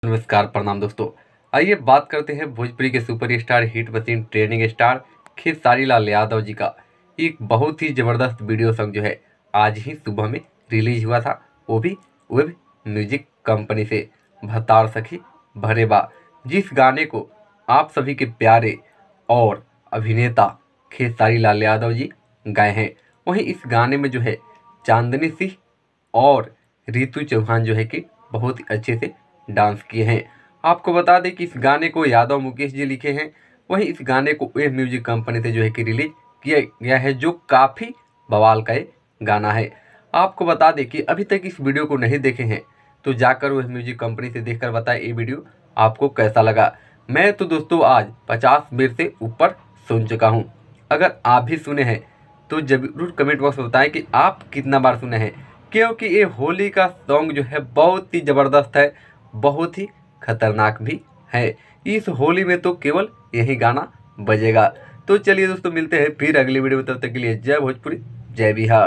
नमस्कार प्रणाम दोस्तों। आइए बात करते हैं भोजपुरी के superstar hit machine trending star Khesari Lal Yadav ji का एक बहुत ही ज़बरदस्त वीडियो सॉन्ग जो है आज ही सुबह में रिलीज हुआ था, वो भी वेब म्यूजिक कंपनी से, भतार सखी भरे बा, जिस गाने को आप सभी के प्यारे और अभिनेता खेसारी लाल यादव जी गाए हैं। वहीं इस गाने में जो है चांदनी सिंह और रितु चौहान जो है कि बहुत ही अच्छे से डांस किए हैं। आपको बता दें कि इस गाने को यादव मुकेश जी लिखे हैं। वहीं इस गाने को वेव म्यूजिक कंपनी से जो है कि रिलीज किया गया है, जो काफ़ी बवाल का ये गाना है। आपको बता दें कि अभी तक इस वीडियो को नहीं देखे हैं तो जाकर वेव म्यूजिक कंपनी से देखकर बताएं ये वीडियो आपको कैसा लगा। मैं तो दोस्तों आज 50 बार से ऊपर सुन चुका हूँ। अगर आप भी सुने हैं तो जरूर कमेंट बॉक्स में बताएं कि आप कितना बार सुने हैं, क्योंकि ये होली का सॉन्ग जो है बहुत ही ज़बरदस्त है, बहुत ही खतरनाक भी है। इस होली में तो केवल यही गाना बजेगा। तो चलिए दोस्तों, मिलते हैं फिर अगली वीडियो में। तब तक के लिए जय भोजपुरी, जय बिहार।